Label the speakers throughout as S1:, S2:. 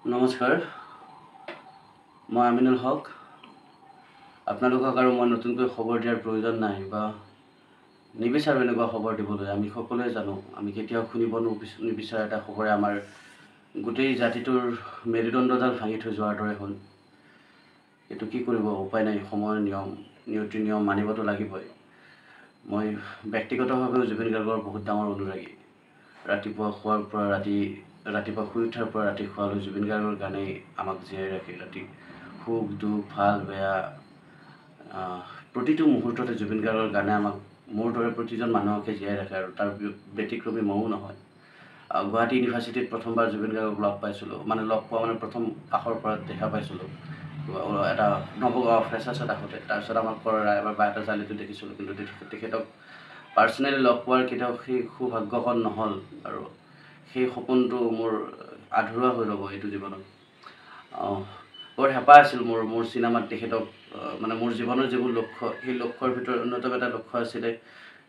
S1: নমস্কাৰ, মই আমিনুল হক। আপোনালোকক আৰু মই নতুনকৈ খবৰ দিয়াৰ প্ৰয়োজন নাই বা নিবিচাৰোঁ এনেকুৱা খবৰ দিবলৈ। আমি সকলোৱে জানো, আমি কেতিয়াও শুনিব নিবিচাৰা এটা খবৰে আমাৰ গোটেই জাতিটোৰ মেৰুদণ্ডডাল ভাঙি থৈ যোৱাৰ দৰে হ'ল। এইটো কি কৰিব, উপায় নাই। সময়ৰ নিয়তি নিয়ম মানিবতো লাগিবই। মই ব্যক্তিগতভাৱেও জুবিন গাৰ্গৰ বহুত ডাঙৰ অনুৰাগী। ৰাতিপুৱা শুৱাৰ পৰা ৰাতিপুৱা শুই উঠাৰ পৰা ৰাতি শুৱালৈ জুবিন গাৰ্গৰ গানেই আমাক জীয়াই ৰাখে। ৰাতি সুখ দুখ ভাল বেয়া প্ৰতিটো মুহূৰ্ততে জুবিন গাৰ্গৰ গানে আমাক, মোৰ দৰে প্ৰতিজন মানুহকে জীয়াই ৰাখে, আৰু তাৰ ব্যতিক্ৰমী ময়ো নহয়। গুৱাহাটী ইউনিভাৰ্চিটিত প্ৰথমবাৰ জুবিন গাৰ্গক লগ পাইছিলোঁ, লগ পোৱা প্ৰথম কাষৰ পৰা দেখা পাইছিলোঁ এটা নৱগাঁও ফ্ৰেছাৰ্ছত আহোঁতে। তাৰপিছত আমাৰ পৰা এবাৰ বায়'ডাটা জালিটো দেখিছিলোঁ, কিন্তু তেখেতক পাৰ্চনেলি লগ পোৱাৰ কেতিয়াও সেই সৌভাগ্যকণ নহ'ল, আৰু সেই সপোনটো মোৰ আধৰুৱা হৈ ৰ'ব এইটো জীৱনত। বৰ হেঁপাহ আছিল মোৰ চিনেমাত তেখেতক, মোৰ জীৱনৰ যিবোৰ লক্ষ্য, সেই লক্ষ্যৰ ভিতৰত অন্যতম এটা লক্ষ্য আছিলে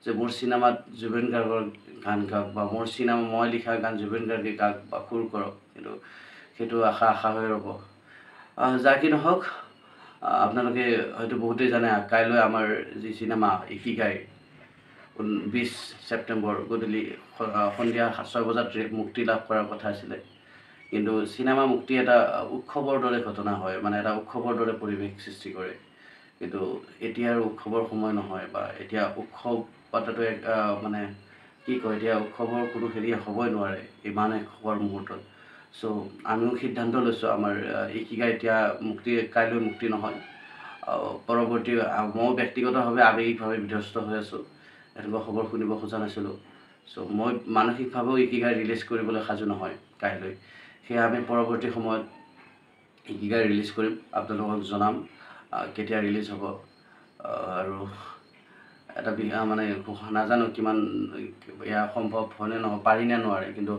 S1: যে মোৰ চিনেমাত জুবিন গাৰ্গৰ গান গাওক, বা মোৰ চিনেমা মই লিখা গান জুবিন গাৰ্গে গাওক বা সুৰ কৰক। কিন্তু সেইটো আশা হৈ ৰ'ব। যাৰ কি নহওক, আপোনালোকে হয়তো বহুতেই জানে, কাইলৈ আমাৰ যি চিনেমা ইকিগাই 20 ছেপ্টেম্বৰ গধূলি সন্ধিয়া 6 বজাত মুক্তি লাভ কৰাৰ কথা আছিলে। কিন্তু চিনেমা মুক্তি এটা উৎসৱৰ দৰে ঘটনা হয়, এটা উৎসৱৰ দৰে পৰিৱেশ সৃষ্টি কৰে। কিন্তু এতিয়া আৰু উৎসৱৰ সময় নহয়, বা এতিয়া উৎসৱ পাতাটো কি কয়, এতিয়া উৎসৱৰ কোনো হ'বই নোৱাৰে ইমানে খবৰ মুহূৰ্তত। চ' আমিও সিদ্ধান্ত লৈছোঁ, আমাৰ ইকিগাই এতিয়া কাইলৈ মুক্তি নহয়। পৰৱৰ্তী ময়ো ব্যক্তিগতভাৱে আৱেগিকভাৱে বিধ্বস্ত হৈ আছোঁ। এনেকুৱা খবৰ শুনিব খোজা নাছিলোঁ। চ' মই মানসিকভাৱেও ইকিগাই ৰিলিজ কৰিবলৈ সাজু নহয় কাইলৈ। সেয়া আমি পৰৱৰ্তী সময়ত ইকিগাই ৰিলিজ কৰিম, আপোনালোকক জনাম কেতিয়া ৰিলিজ হ'ব। আৰু এটা নাজানো কিমান এয়া সম্ভৱ হয়নে নহয়, পাৰি নে নোৱাৰে। কিন্তু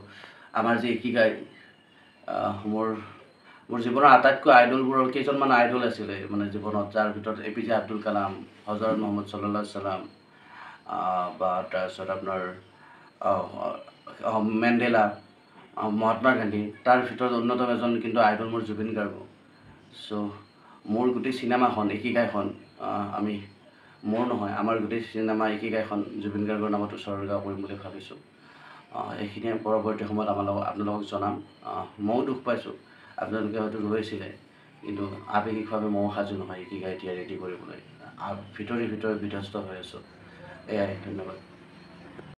S1: আমাৰ যি ইকিগাই, মোৰ জীৱনৰ আটাইতকৈ আইডলবোৰৰ কেইজনমান আইডল আছিলে জীৱনত, যাৰ ভিতৰত APJ আব্দুল কালাম, হজৰত মহম্মদ ছাল্লাল্লাহু আলাইহি ছাল্লাম, বা তাৰপিছত আপোনাৰ মেণ্ডেলা, মহাত্মা গান্ধী। তাৰ ভিতৰত অন্যতম এজন কিন্তু আইডল মোৰ জুবিন গাৰ্গ। চ' মোৰ গোটেই চিনেমাখন ইকিগাইখন মোৰ নহয়, আমাৰ গোটেই চিনেমা ইকিগাইখন জুবিন গাৰ্গৰ নামত উৎসৰ্গা কৰিম বুলি ভাবিছোঁ। এইখিনিয়ে পৰৱৰ্তী সময়ত আপোনালোকক জনাম। ময়ো দুখ পাইছোঁ, আপোনালোকে হয়তো ৰৈছিলে, কিন্তু আৱেগিকভাৱে ময়ো সাজু নহয় ইকিগাই এতিয়া ৰেডি কৰিবলৈ। ভিতৰি বিধ্বস্ত হৈ আছোঁ। এয়াই, ধন্যবাদ।